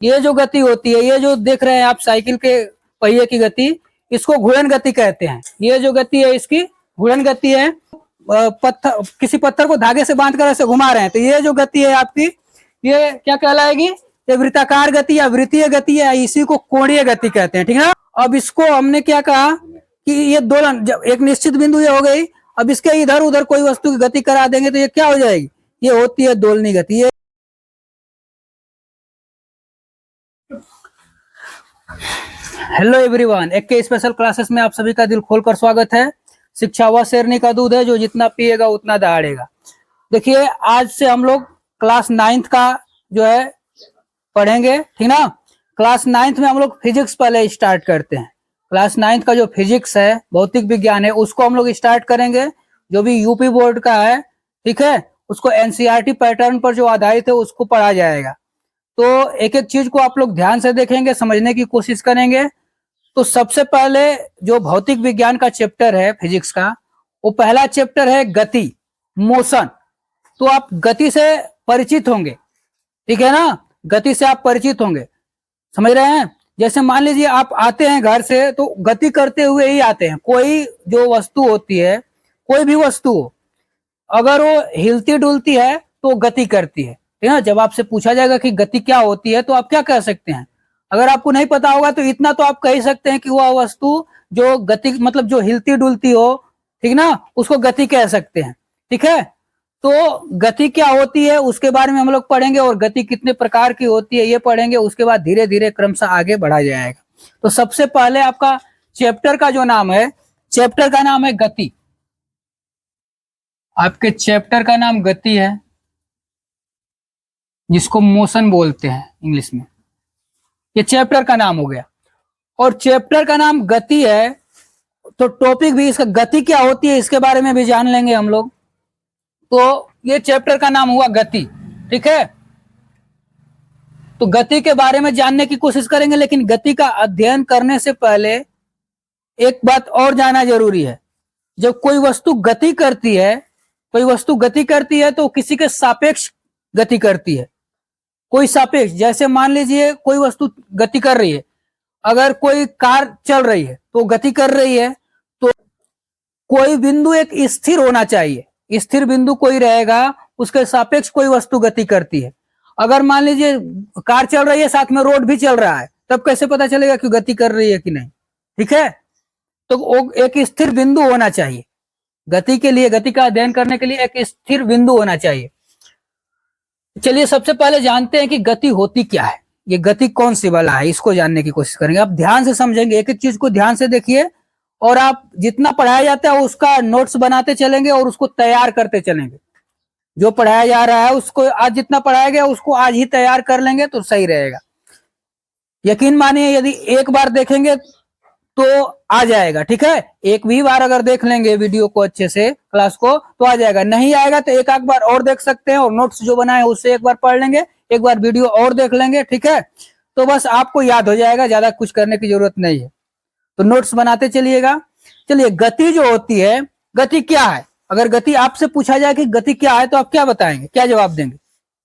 ये जो गति होती है, ये जो देख रहे हैं आप साइकिल के पहिए की गति, इसको घूर्णन गति कहते हैं। ये जो गति है इसकी घूर्णन गति है। पत्थर, किसी पत्थर को धागे से बांधकर ऐसे घुमा रहे हैं, तो ये जो गति है आपकी, ये क्या कहलाएगी? ये वृत्ताकार गति या वृत्तीय गति है, इसी को कोणीय गति कहते हैं। ठीक है। अब इसको हमने क्या कहा कि ये दोलन, जब एक निश्चित बिंदु ये हो गई, अब इसके इधर उधर कोई वस्तु की गति करा देंगे तो ये क्या हो जाएगी? ये होती है दोलनी गति। ये हेलो एवरीवन, एक के स्पेशल क्लासेस में आप सभी का दिल खोलकर स्वागत है। शिक्षा वह शेरनी का दूध है जो जितना पिएगा उतना दहाड़ेगा। देखिए, आज से हम लोग क्लास 9th का जो है पढ़ेंगे, ठीक ना। क्लास 9th में हम लोग फिजिक्स पहले स्टार्ट करते हैं। क्लास 9th का जो फिजिक्स है, भौतिक विज्ञान है, उसको हम लोग स्टार्ट करेंगे। जो भी यूपी बोर्ड का है, ठीक है, उसको एनसीईआरटी पैटर्न पर जो आधारित है उसको पढ़ा जाएगा। तो एक एक चीज को आप लोग ध्यान से देखेंगे, समझने की कोशिश करेंगे। तो सबसे पहले जो भौतिक विज्ञान का चैप्टर है फिजिक्स का, वो पहला चैप्टर है गति, मोशन। तो आप गति से परिचित होंगे, ठीक है ना। गति से आप परिचित होंगे, समझ रहे हैं। जैसे मान लीजिए आप आते हैं घर से, तो गति करते हुए ही आते हैं। कोई जो वस्तु होती है, कोई भी वस्तु हो, अगर वो हिलती डुलती है तो गति करती है, ठीक है। जब आपसे पूछा जाएगा कि गति क्या होती है, तो आप क्या कह सकते हैं? अगर आपको नहीं पता होगा तो इतना तो आप कह ही सकते हैं कि वह वस्तु जो गति, मतलब जो हिलती डुलती हो, ठीक ना, उसको गति कह सकते हैं, ठीक है। तो गति क्या होती है उसके बारे में हम लोग पढ़ेंगे, और गति कितने प्रकार की होती है ये पढ़ेंगे। उसके बाद धीरे धीरे क्रमशः आगे बढ़ा जाएगा। तो सबसे पहले आपका चैप्टर का जो नाम है, चैप्टर का नाम है गति। आपके चैप्टर का नाम गति है, जिसको मोशन बोलते हैं इंग्लिश में। ये चैप्टर का नाम हो गया, और चैप्टर का नाम गति है, तो टॉपिक भी इसका गति क्या होती है इसके बारे में भी जान लेंगे हम लोग। तो ये चैप्टर का नाम हुआ गति, ठीक है। तो गति के बारे में जानने की कोशिश करेंगे, लेकिन गति का अध्ययन करने से पहले एक बात और जानना जरूरी है। जब कोई वस्तु गति करती है, कोई वस्तु गति करती है तो किसी के सापेक्ष गति करती है। कोई सापेक्ष, जैसे मान लीजिए कोई वस्तु गति कर रही है, अगर कोई कार चल रही है तो गति कर रही है, तो कोई बिंदु एक स्थिर होना चाहिए। स्थिर बिंदु कोई रहेगा, उसके सापेक्ष कोई वस्तु गति करती है। अगर मान लीजिए कार चल रही है, साथ में रोड भी चल रहा है, तब कैसे पता चलेगा कि गति कर रही है कि नहीं, ठीक है। तो एक स्थिर बिंदु होना चाहिए गति के लिए, गति का अध्ययन करने के लिए एक स्थिर बिंदु होना चाहिए। चलिए सबसे पहले जानते हैं कि गति होती क्या है। ये गति कौन सी वाला है, इसको जानने की कोशिश करेंगे। आप ध्यान से समझेंगे, एक एक चीज को ध्यान से देखिए, और आप जितना पढ़ाया जाता है उसका नोट्स बनाते चलेंगे और उसको तैयार करते चलेंगे। जो पढ़ाया जा रहा है उसको आज जितना पढ़ाया गया उसको आज ही तैयार कर लेंगे तो सही रहेगा। यकीन मानिए, यदि एक बार देखेंगे तो आ जाएगा, ठीक है। एक भी बार अगर देख लेंगे वीडियो को अच्छे से, क्लास को, तो आ जाएगा। नहीं आएगा तो एक आध बार और देख सकते हैं, और नोट्स जो बनाए उससे एक बार पढ़ लेंगे, एक बार वीडियो और देख लेंगे, ठीक है। तो बस आपको याद हो जाएगा, ज्यादा कुछ करने की जरूरत नहीं है। तो नोट्स बनाते चलिएगा। चलिए, गति जो होती है, गति क्या है? अगर गति आपसे पूछा जाए कि गति क्या है, तो आप क्या बताएंगे, क्या जवाब देंगे?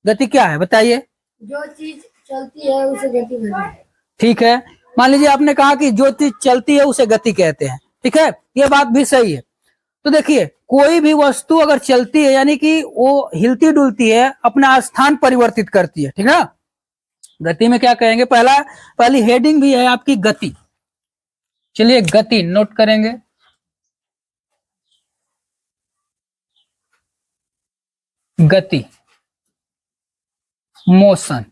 गति क्या है बताइए? जो चीज चलती है उसे गति कहते हैं। ठीक है, मान लीजिए आपने कहा कि जो चीज चलती है उसे गति कहते हैं, ठीक है। ये बात भी सही है। तो देखिए, कोई भी वस्तु अगर चलती है, यानी कि वो हिलती डुलती है, अपना स्थान परिवर्तित करती है, ठीक है। गति में क्या कहेंगे? पहली हेडिंग भी है आपकी गति। चलिए, गति नोट करेंगे। गति, मोशन।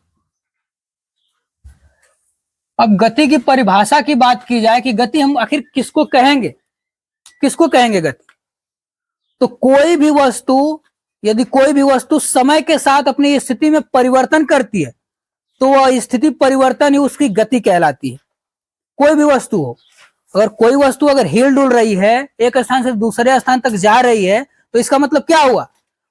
अब गति की परिभाषा की बात की जाए कि गति हम आखिर किसको कहेंगे, किसको कहेंगे गति? तो कोई भी वस्तु, यदि कोई भी वस्तु समय के साथ अपनी स्थिति में परिवर्तन करती है, तो वह स्थिति परिवर्तन ही उसकी गति कहलाती है। कोई भी वस्तु हो, अगर कोई वस्तु अगर हिल डुल रही है, एक स्थान से दूसरे स्थान तक जा रही है, तो इसका मतलब क्या हुआ?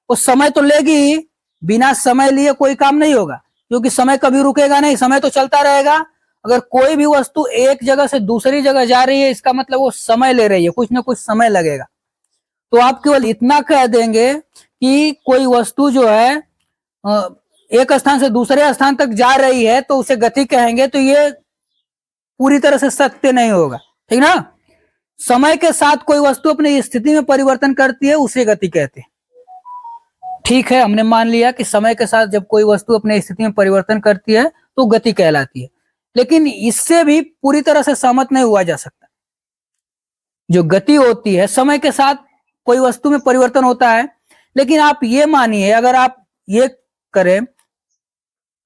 वो समय तो लेगी ही, बिना समय लिए कोई काम नहीं होगा, क्योंकि समय कभी रुकेगा नहीं, समय तो चलता रहेगा। अगर कोई भी वस्तु एक जगह से दूसरी जगह जा रही है, इसका मतलब वो समय ले रही है, कुछ ना कुछ समय लगेगा। तो आप केवल इतना कह देंगे कि कोई वस्तु जो है एक स्थान से दूसरे स्थान तक जा रही है तो उसे गति कहेंगे, तो ये पूरी तरह से सत्य नहीं होगा, ठीक ना। समय के साथ कोई वस्तु अपनी स्थिति में परिवर्तन करती है, उसे गति कहते हैं। ठीक है, हमने मान लिया कि समय के साथ जब कोई वस्तु अपनी स्थिति में परिवर्तन करती है तो गति कहलाती है, लेकिन इससे भी पूरी तरह से सहमत नहीं हुआ जा सकता। जो गति होती है, समय के साथ कोई वस्तु में परिवर्तन होता है, लेकिन आप ये मानिए, अगर आप ये करें,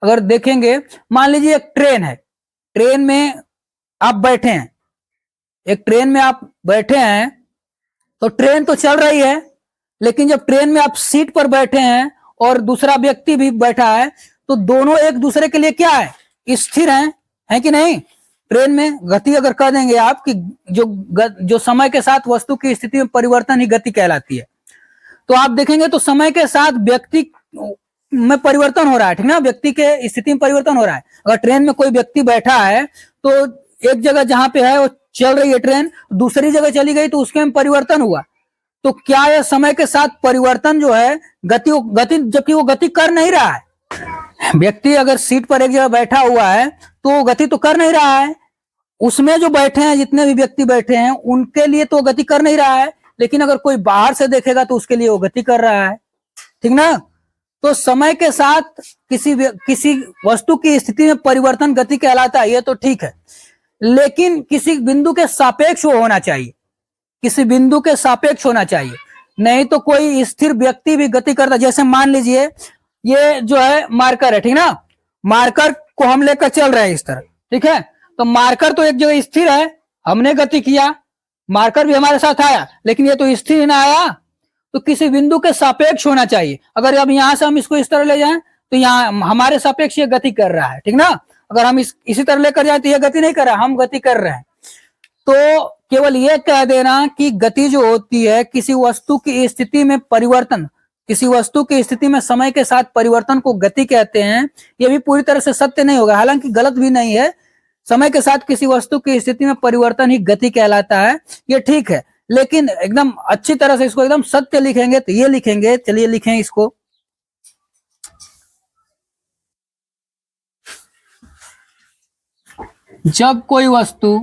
अगर देखेंगे, मान लीजिए एक ट्रेन है, ट्रेन में आप बैठे हैं, एक ट्रेन में आप बैठे हैं, तो ट्रेन तो चल रही है, लेकिन जब ट्रेन में आप सीट पर बैठे हैं और दूसरा व्यक्ति भी बैठा है, तो दोनों एक दूसरे के लिए क्या है, स्थिर हैं, है कि नहीं। ट्रेन में गति अगर कह देंगे आप कि जो समय के साथ वस्तु की स्थिति में परिवर्तन ही गति कहलाती है, तो आप देखेंगे तो समय के साथ व्यक्ति में परिवर्तन हो रहा है, ठीक ना, व्यक्ति के स्थिति में परिवर्तन हो रहा है। अगर ट्रेन में कोई व्यक्ति बैठा है तो एक जगह जहां पे है वो चल रही है ट्रेन, दूसरी जगह चली गई तो उसके में परिवर्तन हुआ, तो क्या यह समय के साथ परिवर्तन जो है गति जबकि वो गति कर नहीं रहा है। व्यक्ति अगर सीट पर एक जगह बैठा हुआ है तो वो गति तो कर नहीं रहा है, उसमें जो बैठे हैं, जितने भी व्यक्ति बैठे हैं, उनके लिए तो गति कर नहीं रहा है, लेकिन अगर कोई बाहर से देखेगा तो उसके लिए वो गति कर रहा है, ठीक ना। तो समय के साथ किसी वस्तु की स्थिति में परिवर्तन गति कहलाता है, ये तो ठीक है, लेकिन किसी बिंदु के सापेक्ष होना चाहिए, किसी बिंदु के सापेक्ष होना चाहिए, नहीं तो कोई स्थिर व्यक्ति भी गति करता। जैसे मान लीजिए ये जो है मार्कर है, ठीक ना, मार्कर को हम लेकर चल रहे हैं इस तरह, ठीक है, तो मार्कर तो एक जगह स्थिर है, हमने गति किया, मार्कर भी हमारे साथ आया, लेकिन ये तो स्थिर ना आया, तो किसी बिंदु के सापेक्ष होना चाहिए। अगर अब यहां से हम इसको इस तरह ले जाएं तो यहाँ हमारे सापेक्ष ये गति कर रहा है, ठीक ना। अगर हम इसी तरह लेकर जाए तो ये गति नहीं कर रहा, हम गति कर रहे हैं। तो केवल ये कह देना कि गति जो होती है किसी वस्तु की स्थिति में परिवर्तन, किसी वस्तु की स्थिति में समय के साथ परिवर्तन को गति कहते हैं, ये भी पूरी तरह से सत्य नहीं होगा, हालांकि गलत भी नहीं है। समय के साथ किसी वस्तु की स्थिति में परिवर्तन ही गति कहलाता है, ये ठीक है, लेकिन एकदम अच्छी तरह से इसको एकदम सत्य लिखेंगे तो ये लिखेंगे, चलिए लिखें इसको। जब कोई वस्तु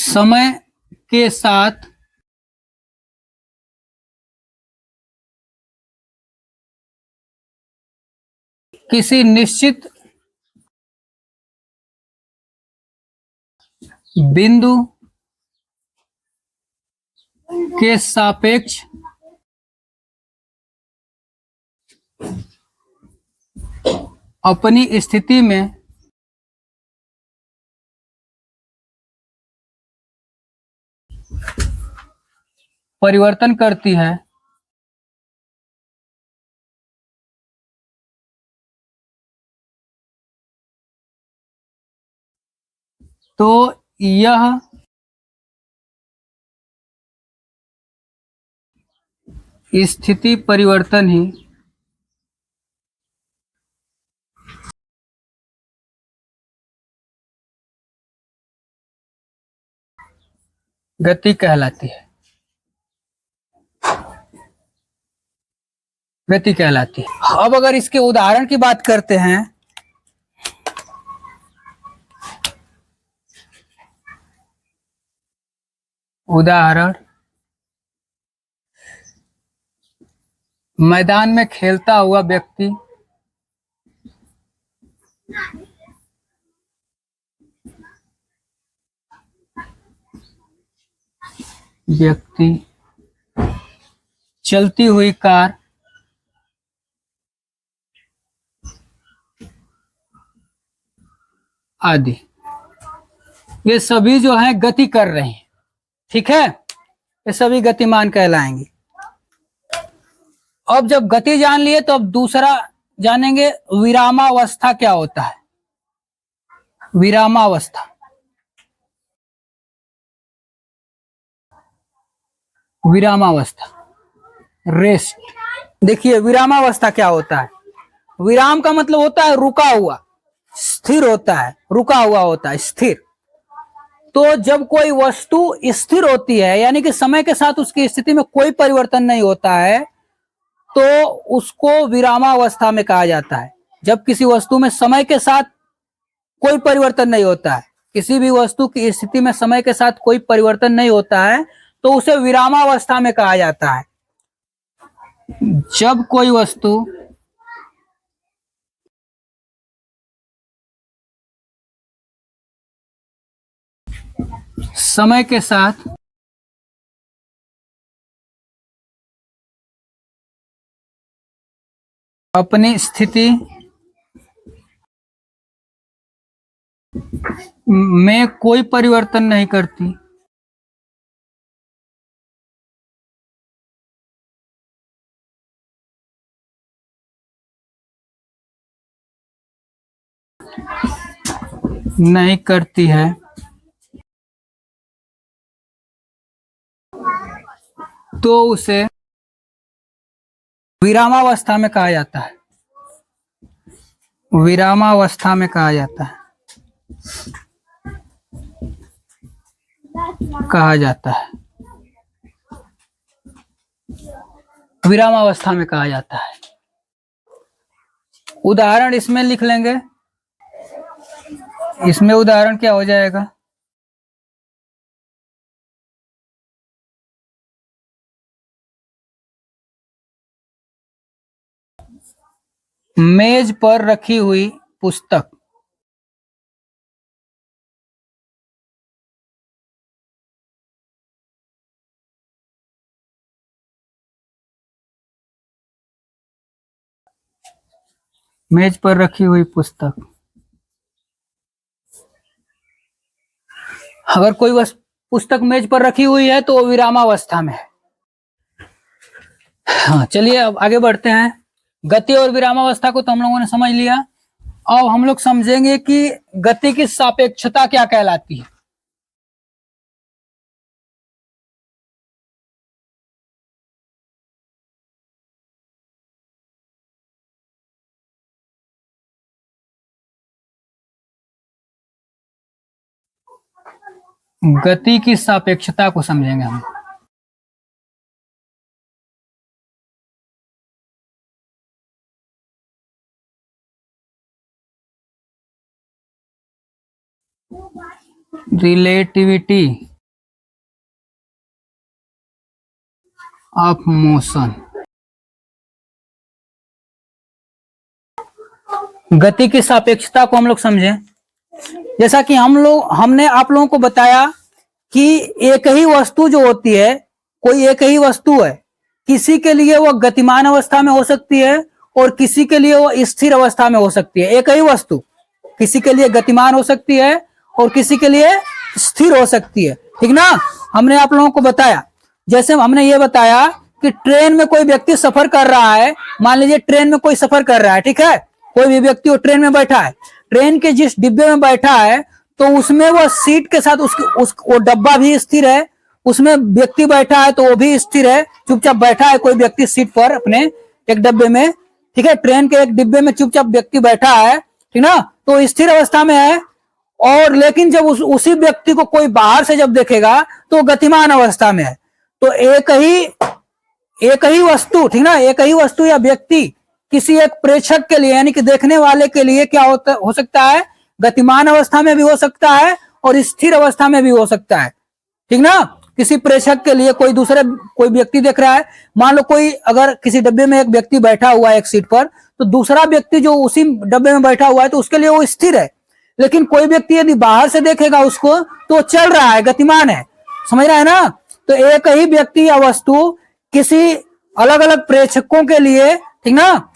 समय के साथ किसी निश्चित बिंदु के सापेक्ष अपनी स्थिति में परिवर्तन करती है, तो यह स्थिति परिवर्तन ही गति कहलाती है, गति कहलाती है। अब अगर इसके उदाहरण की बात करते हैं, उदाहरण, मैदान में खेलता हुआ व्यक्ति चलती हुई कार आदि, ये सभी जो है गति कर रहे हैं, ठीक है, ये सभी गतिमान कहलाएंगे। अब जब गति जान लिए तो अब दूसरा जानेंगे, विरामावस्था क्या होता है। विरामावस्था, विरामावस्था, रेस्ट। देखिए विरामावस्था क्या होता है, विराम का मतलब होता है रुका हुआ, स्थिर होता है, रुका हुआ होता है, स्थिर। तो जब कोई वस्तु स्थिर होती है यानी कि समय के साथ उसकी स्थिति में कोई परिवर्तन नहीं होता है, तो उसको विरामावस्था में कहा जाता है। जब किसी वस्तु में समय के साथ कोई परिवर्तन नहीं होता है, किसी भी वस्तु की स्थिति में समय के साथ कोई परिवर्तन नहीं होता है, तो उसे विरामावस्था में कहा जाता है। जब कोई वस्तु समय के साथ अपनी स्थिति में कोई परिवर्तन नहीं करती, नहीं करती है, तो उसे विरामावस्था में कहा जाता है। विरामावस्था में कहा जाता है, कहा जाता है, विरामावस्था में कहा जाता है। उदाहरण इसमें लिख लेंगे। इसमें उदाहरण क्या हो जाएगा? मेज पर रखी हुई पुस्तक, मेज पर रखी हुई पुस्तक। अगर कोई पुस्तक मेज पर रखी हुई है तो वो विरामावस्था में है। हाँ, चलिए अब आगे बढ़ते हैं। गति और विरामावस्था को तो हम लोगों ने समझ लिया। अब हम लोग समझेंगे कि गति की सापेक्षता क्या कहलाती है। गति की सापेक्षता को समझेंगे हम। Relativity of motion. गति की सापेक्षता को हम लोग समझें। जैसा कि हमने आप लोगों को बताया कि एक ही वस्तु जो होती है, कोई एक ही वस्तु है, किसी के लिए वो गतिमान अवस्था में हो सकती है और किसी के लिए वो स्थिर अवस्था में हो सकती है। एक ही वस्तु किसी के लिए गतिमान हो सकती है और किसी के लिए स्थिर हो सकती है, ठीक ना। हमने आप लोगों को बताया, जैसे हमने ये बताया कि ट्रेन में कोई व्यक्ति सफर कर रहा है। मान लीजिए ट्रेन में कोई सफर कर रहा है, ठीक है। कोई भी व्यक्ति वो ट्रेन में बैठा है, ट्रेन के जिस डिब्बे में बैठा है तो उसमें वो सीट के साथ वो डब्बा भी स्थिर है, उसमें व्यक्ति बैठा है तो वो भी स्थिर है, चुपचाप बैठा है कोई व्यक्ति सीट पर अपने एक डब्बे में, ठीक है। ट्रेन के एक डिब्बे में चुपचाप व्यक्ति बैठा है, ठीक ना, तो स्थिर अवस्था में है। और लेकिन जब उसी व्यक्ति को कोई बाहर से जब देखेगा तो गतिमान अवस्था में है। तो एक ही वस्तु, ठीक ना, एक ही वस्तु या व्यक्ति किसी एक प्रेक्षक के लिए यानी कि देखने वाले के लिए क्या हो सकता है, गतिमान अवस्था में भी हो सकता है और स्थिर अवस्था में भी हो सकता है, ठीक ना। किसी प्रेक्षक के लिए कोई व्यक्ति देख रहा है, मान लो कोई अगर किसी डब्बे में एक व्यक्ति बैठा हुआ है एक सीट पर, तो दूसरा व्यक्ति जो उसी डब्बे में बैठा हुआ है तो उसके लिए वो स्थिर है। लेकिन कोई व्यक्ति यदि बाहर से देखेगा उसको तो चल रहा है, गतिमान है, समझ रहा है ना। तो एक ही व्यक्ति या वस्तु किसी अलग अलग प्रेक्षकों के लिए, ठीक ना,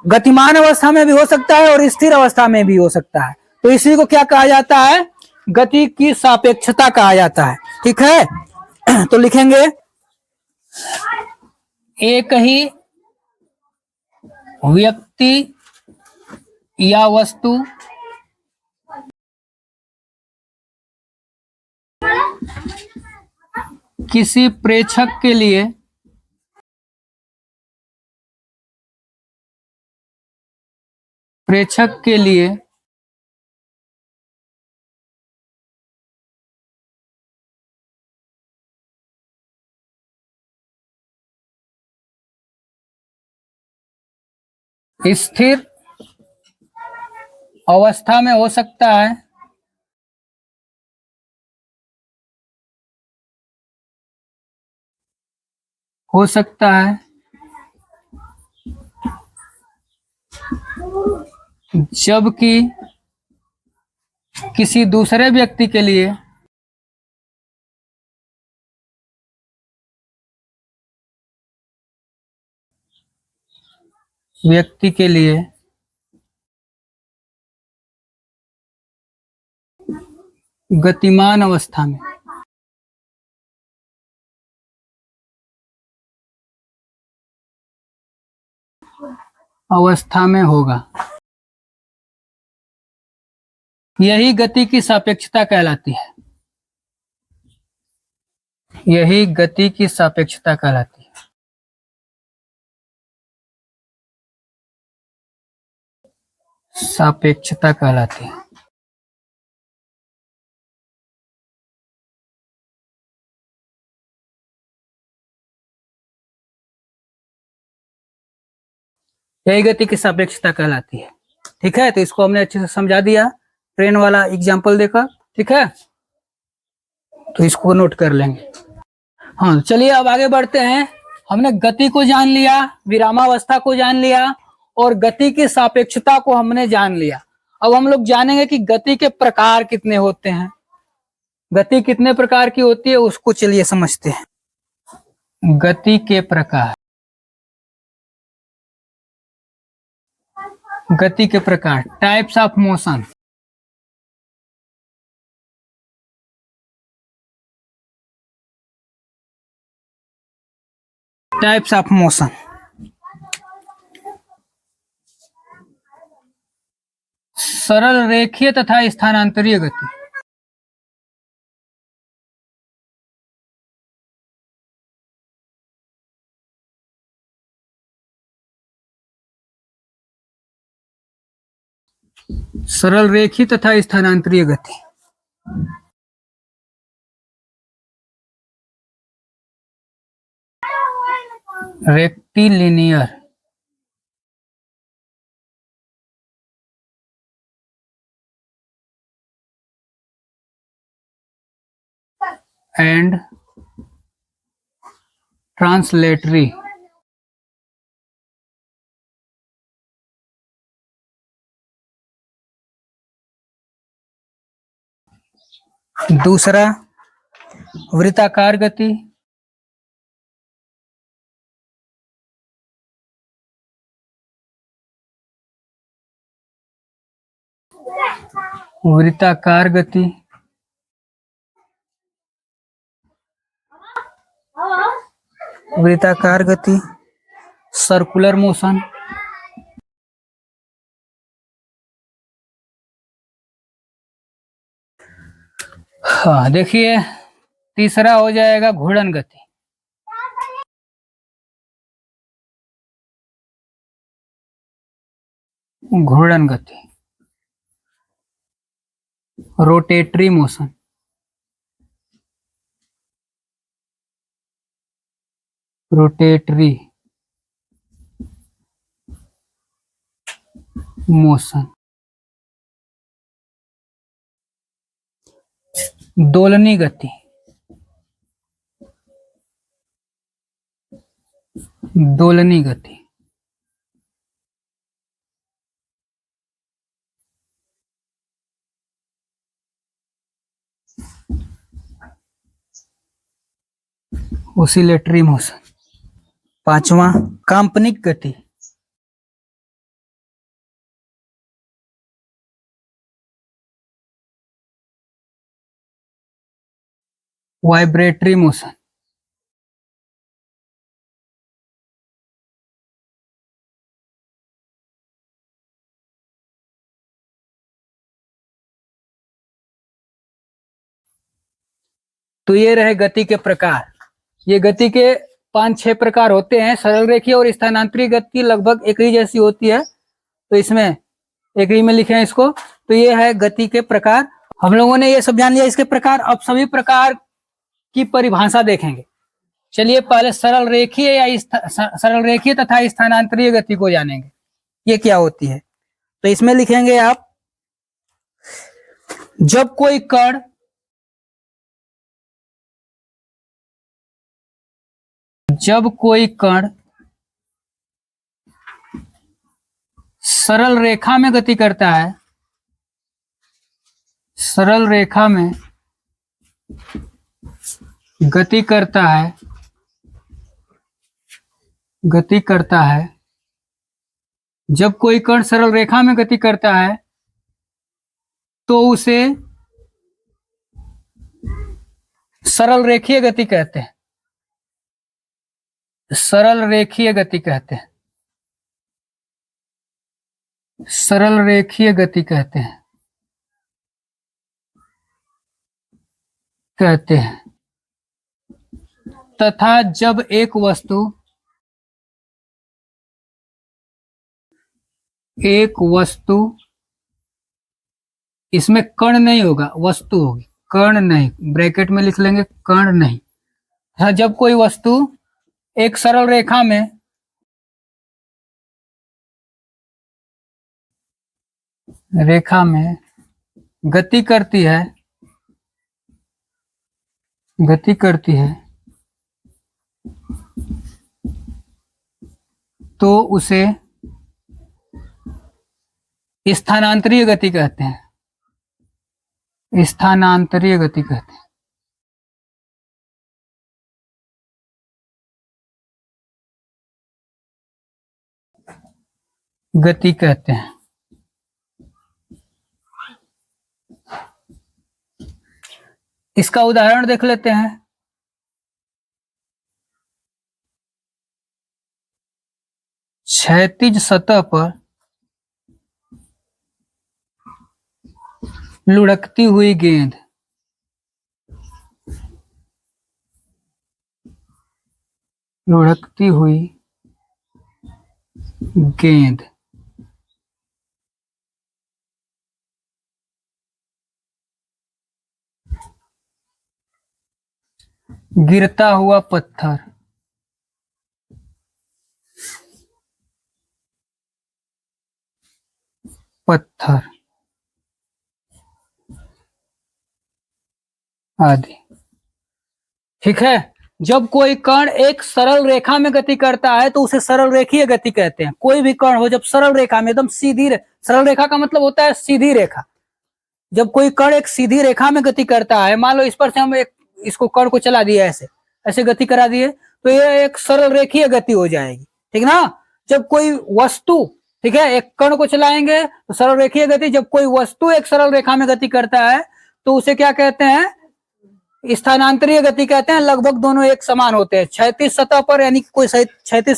गतिमान अवस्था में भी हो सकता है और स्थिर अवस्था में भी हो सकता है। तो इसी को क्या कहा जाता है, गति की सापेक्षता कहा जाता है, ठीक है। तो लिखेंगे एक ही व्यक्ति या वस्तु किसी प्रेक्षक के लिए प्रेक्षक के लिए स्थिर अवस्था में हो सकता है, जबकि किसी दूसरे व्यक्ति के लिए गतिमान अवस्था में होगा। यही गति की सापेक्षता कहलाती है। यही गति की सापेक्षता कहलाती है। सापेक्षता कहलाती है। यही गति की सापेक्षता कहलाती है। ठीक है, तो इसको हमने अच्छे से समझा दिया ट्रेन वाला एग्जाम्पल देकर। ठीक है, तो इसको नोट कर लेंगे। हाँ, चलिए अब आगे बढ़ते हैं। हमने गति को जान लिया, विरामावस्था को जान लिया और गति की सापेक्षता को हमने जान लिया। अब हम लोग जानेंगे कि गति के प्रकार कितने होते हैं। गति कितने प्रकार की होती है उसको चलिए समझते हैं। गति के प्रकार। गति के प्रकार, types of motion. Types of motion. सरल रेखीय तथा स्थानांतरीय गति। सरल रेखीय तथा स्थानांतरीय गति। Rectilinear and translatory. दूसरा वृत्ताकार गति। वृत्ताकार गति। वृत्ताकार गति, सर्कुलर मोशन। हाँ, देखिए तीसरा हो जाएगा घूर्णन गति। घूर्णन गति, रोटेटरी मोशन। Rotatory motion. दोलनी गति। दोलनी गति। Oscillatory motion. पांचवा काल्पनिक गति। Vibratory motion. तो ये रहे गति के प्रकार। ये गति के 5-6 प्रकार होते हैं। सरल रेखीय और स्थानांतरित गति लगभग एक ही जैसी होती है। तो इसमें एक ही में लिखे हैं इसको। तो ये है गति के प्रकार। हम लोगों ने ये सब जान लिया इसके प्रकार। अब सभी प्रकार की परिभाषा देखेंगे। चलिए पहले सरल रेखीय या सरल रेखीय तथा स्थानांतरीय गति को जानेंगे, ये क्या होती है। तो इसमें लिखेंगे आप, जब कोई कण सरल रेखा में गति करता है, सरल रेखा में गति करता है, जब कोई कण सरल रेखा में गति करता है तो उसे सरल रेखीय गति कहते हैं, सरल रेखीय गति कहते हैं, सरल रेखीय गति कहते हैं। तथा जब एक वस्तु इसमें कण नहीं होगा, वस्तु होगी, कण नहीं, ब्रैकेट में लिख लेंगे कण नहीं। हाँ, जब कोई वस्तु एक सरल रेखा में गति करती है तो उसे स्थानांतरीय गति कहते हैं, स्थानांतरीय गति कहते हैं। गति कहते हैं। इसका उदाहरण देख लेते हैं। क्षैतिज सतह पर लुढ़कती हुई गेंद, लुढ़कती हुई गेंद, गिरता हुआ पत्थर, आदि। ठीक है। जब कोई कण एक सरल रेखा में गति करता है तो उसे सरल रेखीय गति कहते हैं। कोई भी कण हो जब सरल रेखा में, एकदम सीधी, सरल रेखा का मतलब होता है सीधी रेखा। जब कोई कण एक सीधी रेखा में गति करता है, मान लो इस पर से हम इसको कण को चला दिए, ऐसे गति करा दिए, तो ये एक सरल रेखीय गति हो जाएगी। ठीक ना। जब कोई वस्तु, ठीक है, एक कण को चलाएंगे तो सरल रेखीय गति। जब कोई वस्तु एक सरल रेखा में गति करता है तो उसे क्या कहते हैं, स्थानांतरीय गति कहते हैं। लगभग दोनों एक समान होते हैं। क्षैतिज सतह पर, यानी कोई क्षैतिज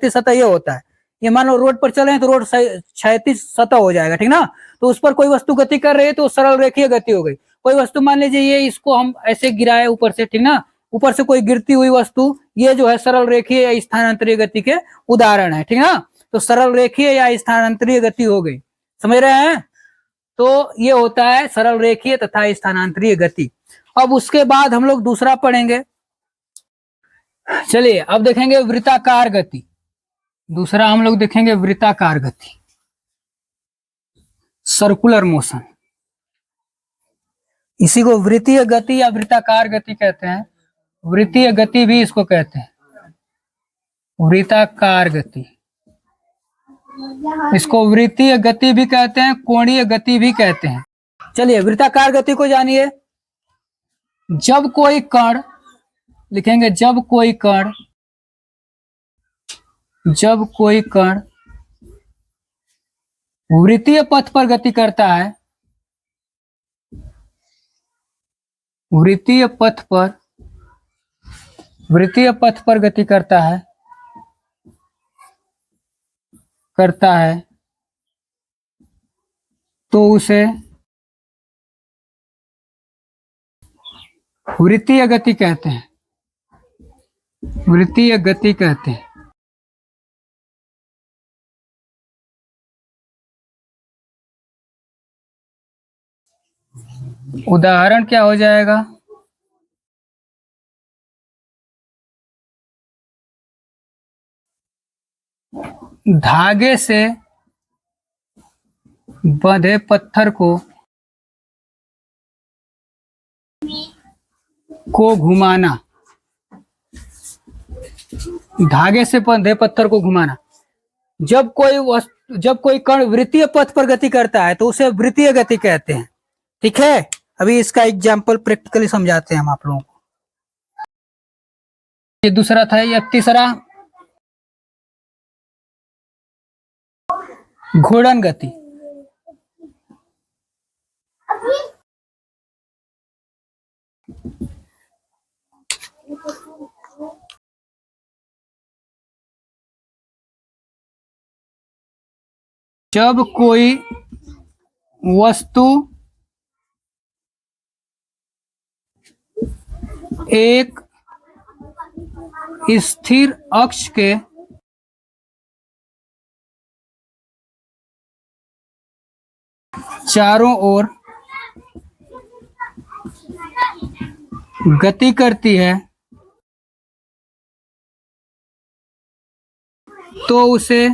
सतह ये होता है, ये मान लो रोड पर चले हैं तो रोड क्षैतिज सतह हो जाएगा, ठीक ना। तो उस पर कोई वस्तु गति कर रही है तो सरल रेखीय गति हो गई। कोई वस्तु मान लीजिए ये, इसको हम ऐसे गिराए ऊपर से, ठीक ना, ऊपर से कोई गिरती हुई वस्तु, ये जो है सरल रेखीय या स्थानांतरीय गति के उदाहरण है, ठीक ना। तो सरल रेखीय या स्थानांतरीय गति हो गई, समझ रहे हैं। तो ये होता है सरल रेखीय तथा स्थानांतरीय गति। अब उसके बाद हम लोग दूसरा पढ़ेंगे। चलिए अब देखेंगे वृत्ताकार गति। दूसरा हम लोग देखेंगे वृत्ताकार गति, सर्कुलर मोशन। इसी को वृत्तीय गति या वृत्ताकार गति कहते हैं। वृत्तीय गति भी इसको कहते हैं, वृत्ताकार गति। इसको वृत्तीय गति भी कहते हैं, कोणीय गति भी कहते हैं। चलिए वृत्ताकार गति को जानिए। जब कोई कण, लिखेंगे जब कोई कण वृत्तीय पथ पर गति करता है, वृत्तीय पथ पर गति करता है तो उसे वृत्तीय गति कहते हैं, वृत्तीय गति कहते हैं। उदाहरण क्या हो जाएगा? धागे से बंधे पत्थर को घुमाना। धागे से बंधे पत्थर को घुमाना। जब कोई कण वृत्तीय पथ पर गति करता है तो उसे वृत्तीय गति कहते हैं। ठीक है, अभी इसका एग्जाम्पल प्रैक्टिकली समझाते हैं हम आप लोगों को। ये दूसरा था। या तीसरा, घूर्णन गति। जब कोई वस्तु एक स्थिर अक्ष के चारों ओर गति करती है तो उसे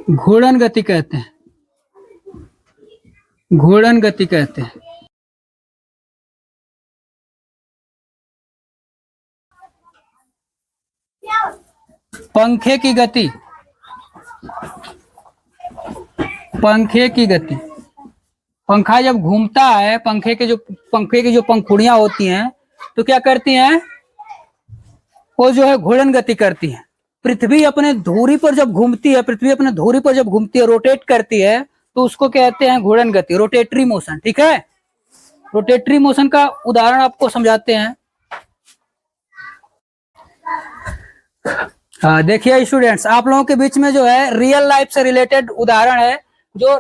घूर्णन गति कहते हैं। घूर्णन गति कहते हैं। पंखे की गति। पंखे की गति। पंखा जब घूमता है, पंखे की जो पंखुड़ियां होती हैं तो क्या करती हैं? वो जो है घूर्णन गति करती है। पृथ्वी अपने धुरी पर जब घूमती है, रोटेट करती है तो उसको कहते हैं घूर्णन गति, रोटेटरी मोशन। ठीक है, रोटेटरी मोशन का उदाहरण आपको समझाते हैं। देखिए स्टूडेंट्स, आप लोगों के बीच में जो है रियल लाइफ से रिलेटेड उदाहरण है जो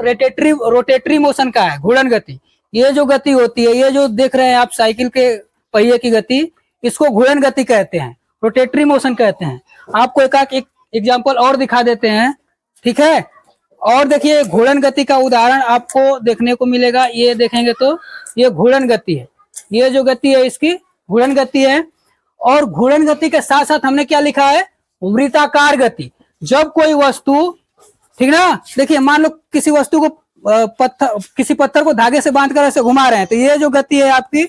रोटेटरी मोशन का है, घूर्णन गति। ये जो गति होती है, ये जो देख रहे हैं आप साइकिल के पहिए की गति, इसको घूर्णन गति कहते हैं, रोटेटरी मोशन कहते हैं। आपको एक एग्जांपल और दिखा देते हैं। ठीक है, और देखिए घूर्णन गति का उदाहरण आपको देखने को मिलेगा। ये देखेंगे तो ये घूर्णन गति है। ये जो गति है इसकी घूर्णन गति है। और घूर्णन गति के साथ साथ हमने क्या लिखा है? वृत्ताकार गति। जब कोई वस्तु, ठीक ना, देखिए मान लो किसी वस्तु को किसी पत्थर को धागे से बांधकर ऐसे घुमा रहे हैं तो ये जो गति है आपकी,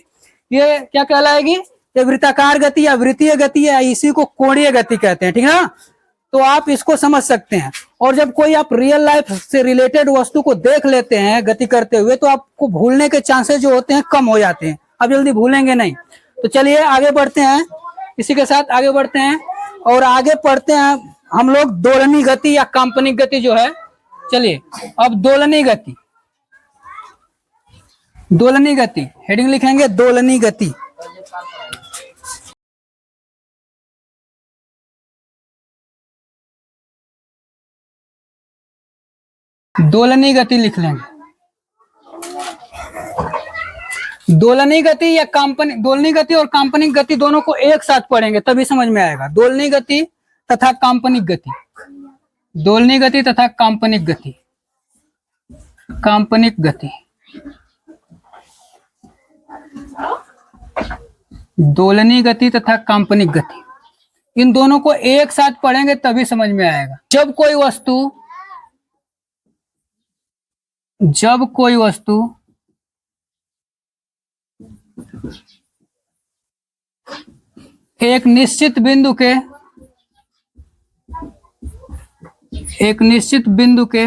ये क्या कहलाएगी? ये वृत्ताकार गति या वृत्तीय गति है, इसी को कोणीय गति कहते हैं। ठीक है ना, तो आप इसको समझ सकते हैं। और जब कोई आप रियल लाइफ से रिलेटेड वस्तु को देख लेते हैं गति करते हुए तो आपको भूलने के चांसेस जो होते हैं कम हो जाते हैं, आप जल्दी भूलेंगे नहीं। तो चलिए आगे बढ़ते हैं, इसी के साथ आगे बढ़ते हैं और आगे पढ़ते हैं हम लोग दोलनी गति या काल्पनिक गति जो है। चलिए अब दोलनी गति। दोलनी गति हेडिंग लिखेंगे, दोलनी गति। दोलनी गति लिख लेंगे। दोलनी गति या काल्पनिक, दोलनी गति और काल्पनिक गति दोनों को एक साथ पढ़ेंगे तभी समझ में आएगा। दोलनी गति तथा काल्पनिक गति। दोलनी गति तथा काल्पनिक गति। काल्पनिक गति, दोलनी गति तथा काल्पनिक गति, इन दोनों को एक साथ पढ़ेंगे तभी समझ में आएगा। जब कोई वस्तु एक निश्चित बिंदु के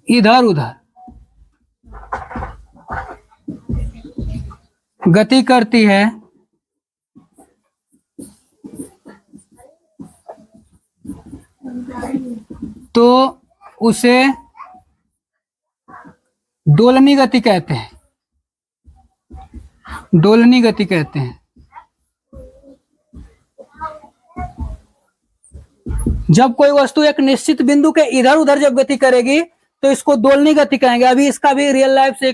इधर उधर गति करती है तो उसे दोलनी गति कहते हैं। दोलनी गति कहते हैं। जब कोई वस्तु एक निश्चित बिंदु के इधर उधर जब गति करेगी तो इसको दोलनी गति कहेंगे। अभी इसका भी रियल लाइफ से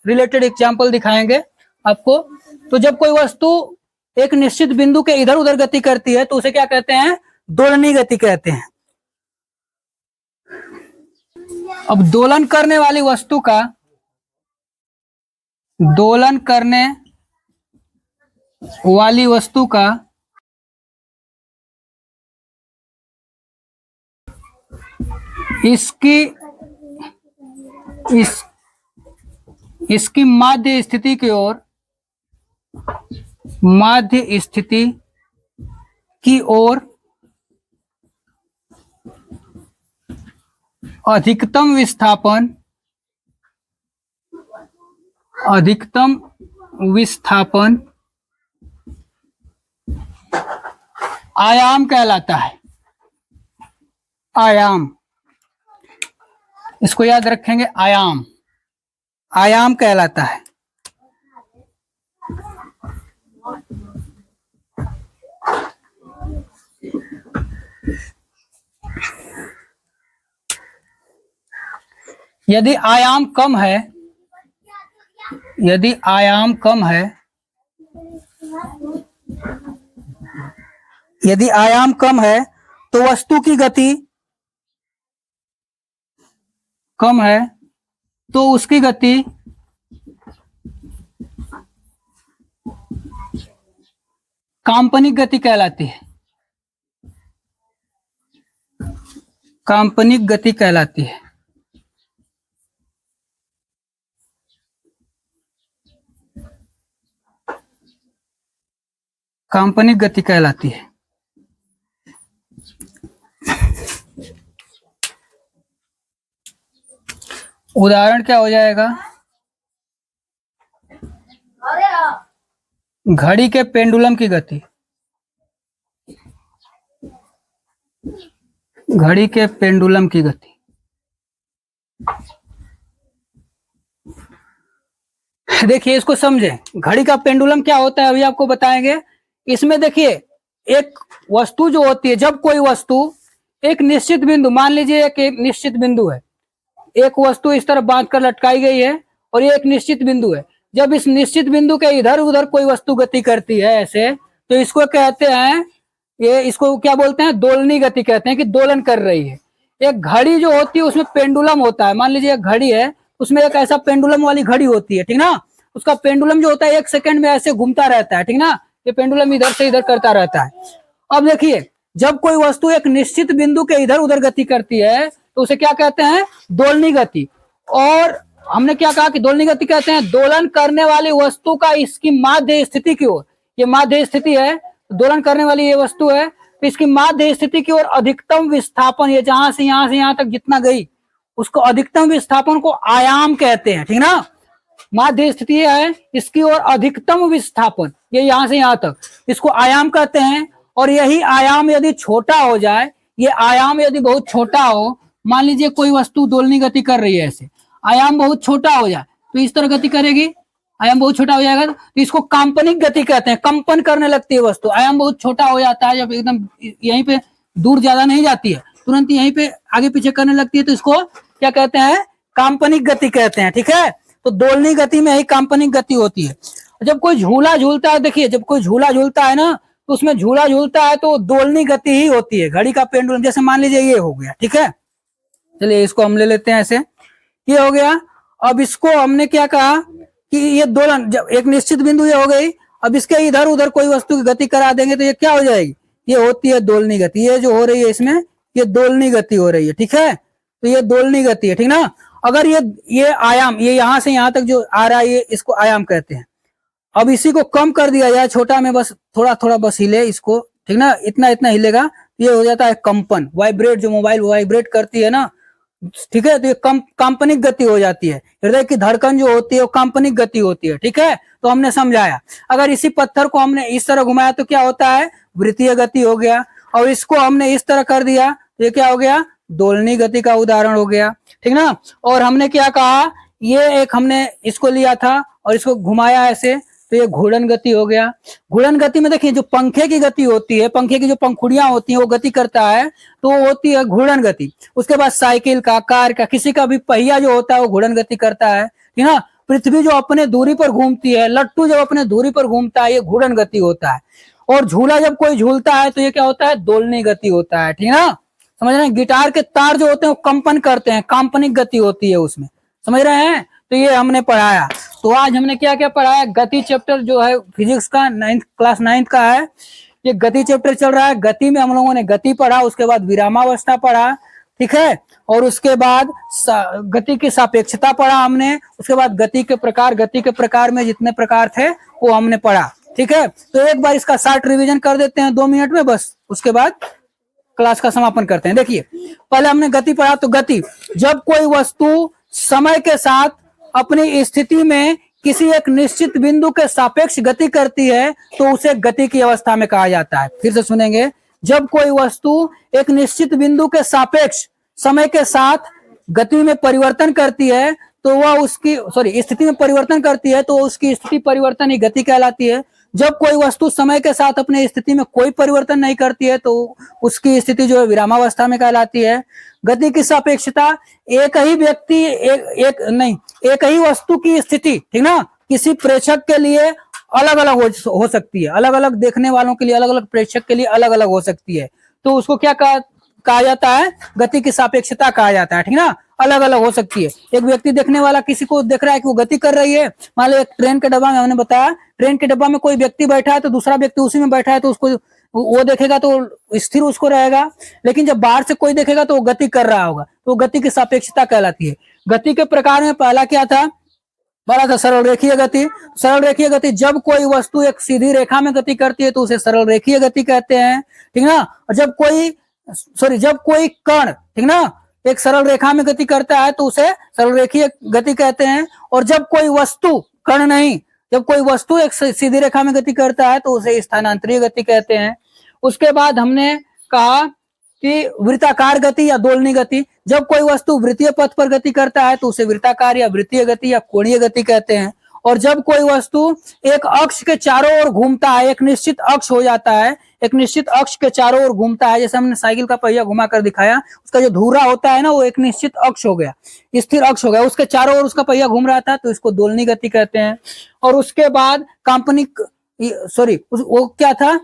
रिलेटेड एग्जांपल दिखाएंगे आपको। तो जब कोई वस्तु एक निश्चित बिंदु के इधर उधर गति करती है तो उसे क्या कहते हैं? दोलनी गति कहते हैं। अब दोलन करने वाली वस्तु का, दोलन करने वाली वस्तु का इसकी इसकी माध्य स्थिति की ओर, माध्य स्थिति की ओर अधिकतम विस्थापन, अधिकतम विस्थापन आयाम कहलाता है। आयाम, इसको याद रखेंगे, आयाम, आयाम कहलाता है। यदि आयाम कम है, यदि आयाम कम है, यदि आयाम कम है तो वस्तु की गति कम है तो उसकी गति काल्पनिक गति कहलाती है। काल्पनिक गति कहलाती है। काल्पनिक गति कहलाती है। उदाहरण क्या हो जाएगा? घड़ी के पेंडुलम की गति, घड़ी के पेंडुलम की गति। देखिए इसको समझें, घड़ी का पेंडुलम क्या होता है अभी आपको बताएंगे। इसमें देखिए एक वस्तु जो होती है, जब कोई वस्तु एक निश्चित बिंदु, मान लीजिए एक निश्चित बिंदु है, एक वस्तु इस तरह बांध कर लटकाई गई है और ये एक निश्चित बिंदु है। जब इस निश्चित बिंदु के इधर उधर कोई वस्तु गति करती है ऐसे, तो इसको कहते हैं, ये इसको क्या बोलते हैं? दोलनी गति कहते हैं, कि दोलन कर रही है। एक घड़ी जो होती है उसमें पेंडुलम होता है। मान लीजिए एक घड़ी है, उसमें एक ऐसा पेंडुलम वाली घड़ी होती है, ठीक ना। उसका पेंडुलम जो होता है 1 सेकंड में ऐसे घूमता रहता है, ठीक ना। ये पेंडुलम इधर से इधर करता रहता है। अब देखिए जब कोई वस्तु एक निश्चित बिंदु के इधर उधर गति करती है तो उसे क्या कहते हैं? दोलनी गति। और हमने क्या कहा कि दोलनी गति कहते हैं दोलन करने वाली वस्तु का इसकी माध्य स्थिति की ओर, ये माध्य स्थिति है, दोलन करने वाली ये वस्तु है, तो इसकी माध्य स्थिति की ओर अधिकतम विस्थापन, ये जहां से यहां तक जितना गई उसको अधिकतम विस्थापन को आयाम कहते हैं, ठीक ना। माध्य स्थिति है, इसकी ओर अधिकतम विस्थापन, ये यहां से यहां तक, इसको आयाम कहते हैं। और यही आयाम यदि छोटा हो जाए, ये आयाम यदि बहुत छोटा हो, मान लीजिए कोई वस्तु दोलनी गति कर रही है, ऐसे आयाम बहुत छोटा हो जाए तो इस तरह गति करेगी, आयाम बहुत छोटा हो जाएगा तो इसको काल्पनिक गति कहते हैं। कंपन करने लगती है वस्तु, आयाम बहुत छोटा हो जाता है, जब एकदम यहीं पे दूर ज्यादा नहीं जाती है, तुरंत यहीं पे आगे पीछे करने लगती है, तो इसको क्या कहते हैं? काल्पनिक गति कहते हैं, ठीक है। तो दोलनी गति में ही काल्पनिक गति होती है। जब कोई झूला झूलता है, देखिए जब कोई झूला झूलता है ना, तो उसमें झूला झूलता है तो दोलनी गति ही होती है। घड़ी का पेंडुलम, जैसे मान लीजिए ये हो गया, ठीक है। चलिए इसको हम ले लेते हैं ऐसे, ये हो गया। अब इसको हमने क्या कहा कि ये दोलन, जब एक निश्चित बिंदु ये हो गई, अब इसके इधर उधर कोई वस्तु की गति करा देंगे तो ये क्या हो जाएगी? ये होती है दोलनी गति। ये जो हो रही है इसमें, ये दोलनी गति हो रही है, ठीक है। तो ये दोलनी गति है, ठीक ना। अगर ये आयाम, ये यहां से यहां तक जो आ रहा है, ये इसको आयाम कहते हैं। अब इसी को कम कर दिया जाए, छोटा में बस थोड़ा थोड़ा बस हिले इसको, ठीक ना, इतना इतना हिलेगा, ये हो जाता है कंपन, वाइब्रेट, जो मोबाइल वाइब्रेट करती है ना, ठीक है। तो ये काल्पनिक गति हो जाती है। हृदय की धड़कन जो होती है वो काल्पनिक गति होती है, ठीक है। तो हमने समझाया। अगर इसी पत्थर को हमने इस तरह घुमाया तो क्या होता है? वृत्तीय गति हो गया। और इसको हमने इस तरह कर दिया तो ये क्या हो गया? दोलनी गति का उदाहरण हो गया, ठीक ना। और हमने क्या कहा, ये एक हमने इसको लिया था और इसको घुमाया ऐसे, तो ये घूर्णन गति हो गया। घूर्णन गति में देखिए जो पंखे की गति होती है, पंखे की जो पंखुड़ियां होती हैं वो गति करता है, तो वो होती है घूर्णन गति। उसके बाद साइकिल का, कार का, किसी का भी पहिया जो होता है वो घूर्णन गति करता है, ठीक ना। पृथ्वी जो अपने दूरी पर घूमती है, लट्टू जब अपने दूरी पर घूमता है, ये घूर्णन गति होता है। और झूला जब कोई झूलता है तो ये क्या होता है? दोलनी गति होता है, ठीक ना। समझ रहे हैं, गिटार के तार जो होते हैं वो कंपन करते हैं, काल्पनिक गति होती है उसमें, समझ रहे हैं। तो ये हमने पढ़ाया। तो आज हमने क्या क्या पढ़ाया, गति चैप्टर जो है फिजिक्स का क्लास 9 का है, ये गति चैप्टर चल रहा है। गति में हम लोगों ने गति पढ़ा, उसके बाद विरामावस्था पढ़ा, ठीक है, और उसके बाद गति की सापेक्षता पढ़ा हमने, उसके बाद गति के प्रकार में जितने प्रकार थे वो हमने पढ़ा, ठीक है। तो एक बार इसका शॉर्ट रिवीजन कर देते हैं 2 मिनट में बस, उसके बाद क्लास का समापन करते हैं। देखिए पहले हमने गति पढ़ा, तो गति, जब कोई वस्तु समय के साथ अपनी स्थिति में किसी एक निश्चित बिंदु के सापेक्ष गति करती है तो उसे गति की अवस्था में कहा जाता है। फिर से सुनेंगे, जब कोई वस्तु एक निश्चित बिंदु के सापेक्ष समय के साथ गति में परिवर्तन करती है तो वह उसकी स्थिति में परिवर्तन करती है तो उसकी स्थिति परिवर्तन ही गति कहलाती है। जब कोई वस्तु समय के साथ अपने स्थिति में कोई परिवर्तन नहीं करती है तो उसकी स्थिति जो है विरामावस्था में कहलाती है। गति की सापेक्षता, एक ही व्यक्ति एक ही वस्तु की स्थिति, ठीक ना, किसी प्रेक्षक के लिए अलग अलग हो सकती है, अलग अलग देखने वालों के लिए, अलग अलग प्रेक्षक के लिए अलग अलग हो सकती है, तो उसको क्या कहा जाता है, गति की सापेक्षता कहा जाता है, ठीक ना, अलग अलग हो सकती है। एक व्यक्ति देखने वाला किसी को देख रहा है कि वो गति कर रही है, मान लो एक ट्रेन के डब्बा में, हमने बताया ट्रेन के डब्बा में कोई व्यक्ति बैठा है तो दूसरा व्यक्ति उसी में बैठा है तो उसको वो देखेगा तो स्थिर उसको रहेगा, लेकिन जब बाहर से कोई देखेगा तो वो गति कर रहा होगा, तो गति की सापेक्षता कहलाती है। गति के प्रकार में पहला क्या था, पहला था सरल रेखीय गति। सरल रेखीय गति, जब कोई वस्तु एक सीधी रेखा में गति करती है तो उसे सरल रेखीय गति कहते हैं, ठीक ना। और जब कोई कण, ठीक ना, एक सरल रेखा में गति करता है तो उसे सरल रेखीय गति कहते हैं। और जब कोई वस्तु, कण नहीं, जब कोई वस्तु एक सीधी रेखा में गति करता है तो उसे स्थानांतरीय गति कहते हैं। उसके बाद हमने कहा कि वृत्ताकार गति या दोलनी गति, जब कोई वस्तु वृत्तीय पथ पर गति करता है तो उसे वृत्ताकार या वृत्तीय गति या कोणीय गति कहते हैं। और जब कोई वस्तु एक अक्ष के चारों ओर घूमता है, एक निश्चित अक्ष हो जाता है, एक निश्चित अक्ष के चारों ओर घूमता है, जैसे हमने साइकिल का पहिया घुमा कर दिखाया, उसका जो धुरा होता है ना वो एक निश्चित अक्ष हो गया, स्थिर अक्ष हो गया, उसके चारों ओर उसका पहिया घूम रहा था तो इसको दोलनी गति कहते हैं। और उसके बाद वो क्या था,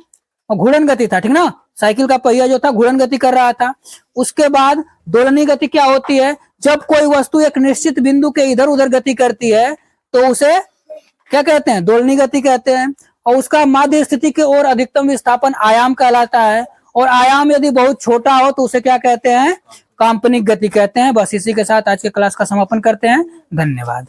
घूर्णन गति था, ठीक ना, साइकिल का पहिया जो था घूर्णन गति कर रहा था। उसके बाद दोलनी गति क्या होती है, जब कोई वस्तु एक निश्चित बिंदु के इधर उधर गति करती है तो उसे क्या कहते हैं, दोलनी गति कहते हैं। और उसका माध्य स्थिति की ओर अधिकतम विस्थापन आयाम कहलाता है, और आयाम यदि बहुत छोटा हो तो उसे क्या कहते हैं, काल्पनिक गति कहते हैं। बस इसी के साथ आज के क्लास का समापन करते हैं। धन्यवाद।